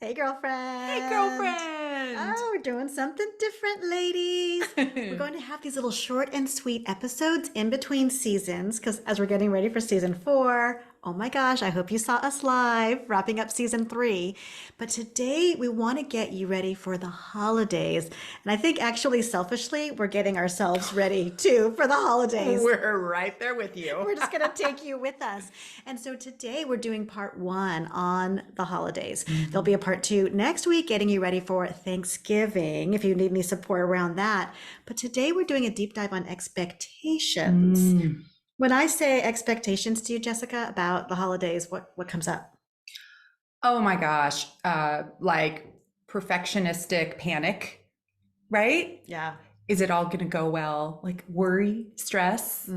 Hey, Hey, girlfriend. girlfriend. Oh, we're doing something different, ladies. We're going to have these little short and sweet episodes in between seasons because as we're getting ready for season 4, oh my gosh, I hope you saw us live wrapping up season 3. But today we want to get you ready for the holidays. And I think actually selfishly, we're getting ourselves ready too for the holidays. We're right there with you. We're just going to take you with us. And so today we're doing part 1 on the holidays. There'll be a part 2 next week, getting you ready for Thanksgiving if you need any support around that. But today we're doing a deep dive on expectations. Mm. When I say expectations to you, Jessica, about the holidays, what comes up? Oh my gosh. Like perfectionistic panic, right? Yeah. Is it all going to go well? Like worry, stress,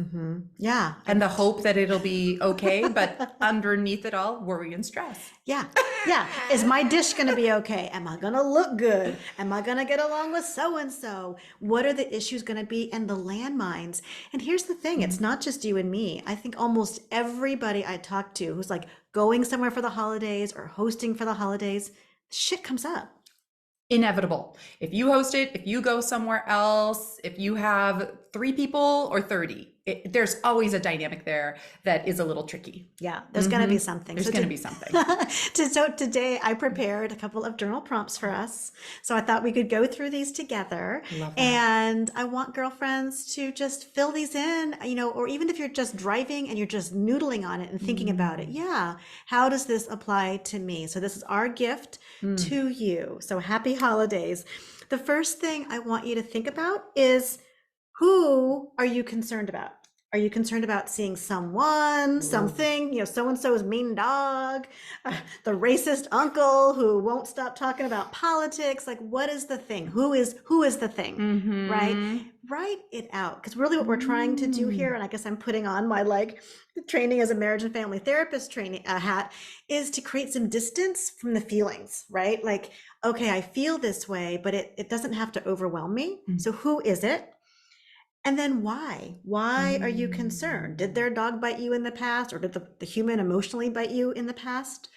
Yeah. and the hope that it'll be okay. But underneath it all, worry and stress. Yeah. Yeah. Is my dish going to be okay? Am I going to look good? Am I going to get along with so and so? What are the issues going to be and the landmines? And here's the thing, it's not just you and me. I think almost everybody I talk to who's like going somewhere for the holidays or hosting for the holidays, shit comes up. Inevitable. If you host it, if you go somewhere else, if you have 3 people or 30, there's always a dynamic there that is a little tricky. Yeah, there's going to be something. There's So, going to be something. so today I prepared a couple of journal prompts for us. So I thought we could go through these together. Love that. And I want girlfriends to just fill these in, or even if you're just driving and you're just noodling on it and thinking about it. Yeah, how does this apply to me? So this is our gift Mm. to you. So happy holidays. The first thing I want you to think about is, who are you concerned about? Are you concerned about seeing someone, Ooh. something, so and so's mean dog, the racist uncle who won't stop talking about politics? Like, what is the thing? Who is the thing? Right? Mm-hmm. Write it out. Because really what we're trying to do here, Mm. and I guess I'm putting on my like training as a marriage and family therapist training hat, is to create some distance from the feelings, right? Like, okay, I feel this way, but it doesn't have to overwhelm me. So who is it? And then why? Why are you concerned? Did Mm. their dog bite you in the past, or did the human emotionally bite you in the past?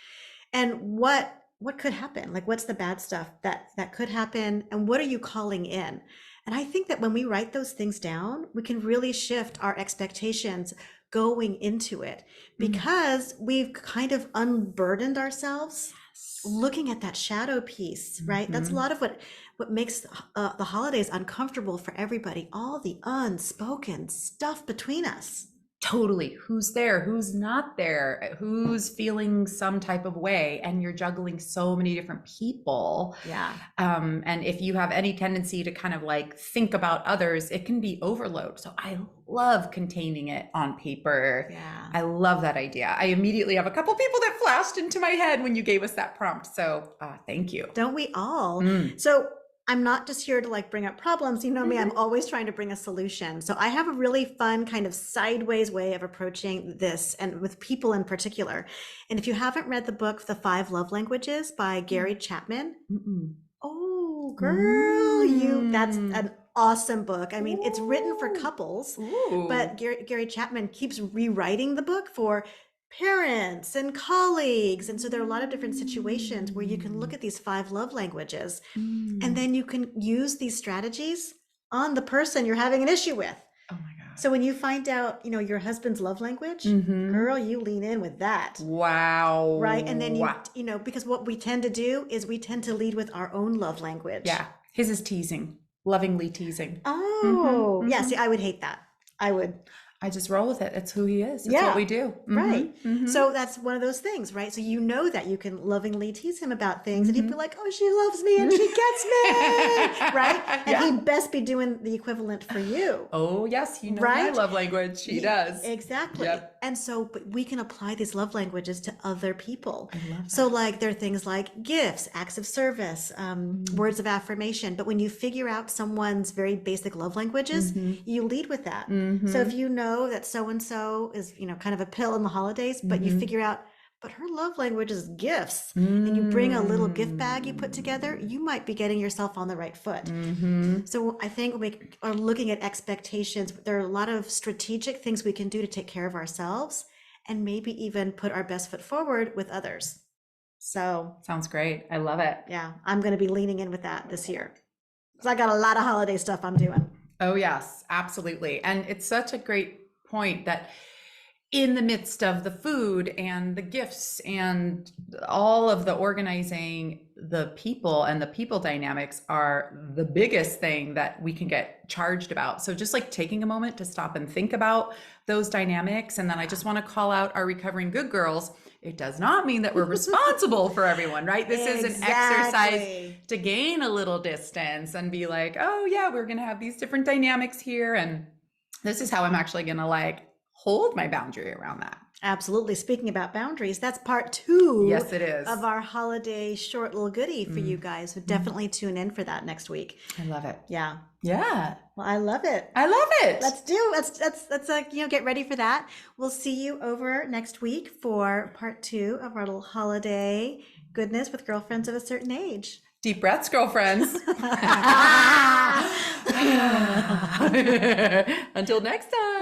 And what could happen? Like, what's the bad stuff that could happen? And what are you calling in? And I think that when we write those things down, we can really shift our expectations going into it Mm. because we've kind of unburdened ourselves Yes. looking at that shadow piece, right? That's a Mm-hmm. lot of what makes the holidays uncomfortable for everybody. All the unspoken stuff between us. Totally. Who's there? Who's not there? Who's feeling some type of way? And you're juggling so many different people. Yeah. And if you have any tendency to kind of like think about others, it can be overload. So I love containing it on paper. Yeah. I love that idea. I immediately have a couple people that flashed into my head when you gave us that prompt. So thank you. Don't we all? Mm. So I'm not just here to like bring up problems. You know me, I'm Mhm. always trying to bring a solution. So I have a really fun kind of sideways way of approaching this and with people in particular. And if you haven't read the book, The Five Love Languages by Gary Chapman, Mm-mm. oh, girl, that's Mm. an awesome book. I mean, it's written for Ooh. couples, but Ooh. Gary Chapman keeps rewriting the book for parents and colleagues. And so there are a lot of different situations where you can look Mm. at these 5 love languages and Mm. then you can use these strategies on the person you're having an issue with. Oh my God. So when you find out, your husband's love language, Mm-hmm. girl, you lean in with that. Right. And then Wow. because what we tend to do is we tend to lead with our own love language. Yeah. His is teasing, lovingly teasing. Mm-hmm. Oh, yeah. Mm-hmm. See, I would hate that. I would. I just roll with it. It's who he is. It's what Yeah, we do. right. Mm-hmm. Mm-hmm. So that's one of those things, right? So you know that you can lovingly tease him about things and he'd be Mm-hmm. like, oh, she loves me and she gets me, right? And Yeah. he'd best be doing the equivalent for you, Oh, yes. You know my right? love language. He does. Exactly. Yep. And so, but we can apply these love languages to other people. I love So, that. like, there are things like gifts, acts of service, Mm. words of affirmation. But when you figure out someone's very basic love languages, Mm-hmm. you lead with that. So, Mm-hmm. if you know that so and so is, kind of a pill in the holidays, but you Mm-hmm. figure out, but her love language is gifts, and you bring a little gift bag you put together, Mm. you might be getting yourself on the right foot. Mm-hmm. So I think when we are looking at expectations, there are a lot of strategic things we can do to take care of ourselves and maybe even put our best foot forward with others. So Sounds great. I love it. yeah, I'm going to be leaning in with that this year because I got a lot of holiday stuff I'm doing. Oh, yes, absolutely. And it's such a great point that in the midst of the food and the gifts and all of the organizing, the people and the people dynamics are the biggest thing that we can get charged about. So just like taking a moment to stop and think about those dynamics. And then I just want to call out our recovering good girls. It does not mean that we're responsible for everyone, right? This is an exercise to gain a little distance and be like, oh yeah, we're going to have these different dynamics here. And this is how I'm actually going to like hold my boundary around that. Absolutely. Speaking about boundaries, that's part 2 Yes, it is. of our holiday short little goodie for you guys. So definitely tune in for that next week. I love it. Yeah. Yeah. Well, I love it. I love it. Let's get ready for that. We'll see you over next week for part 2 of our little holiday goodness with girlfriends of a certain age. Deep breaths, girlfriends. Until next time.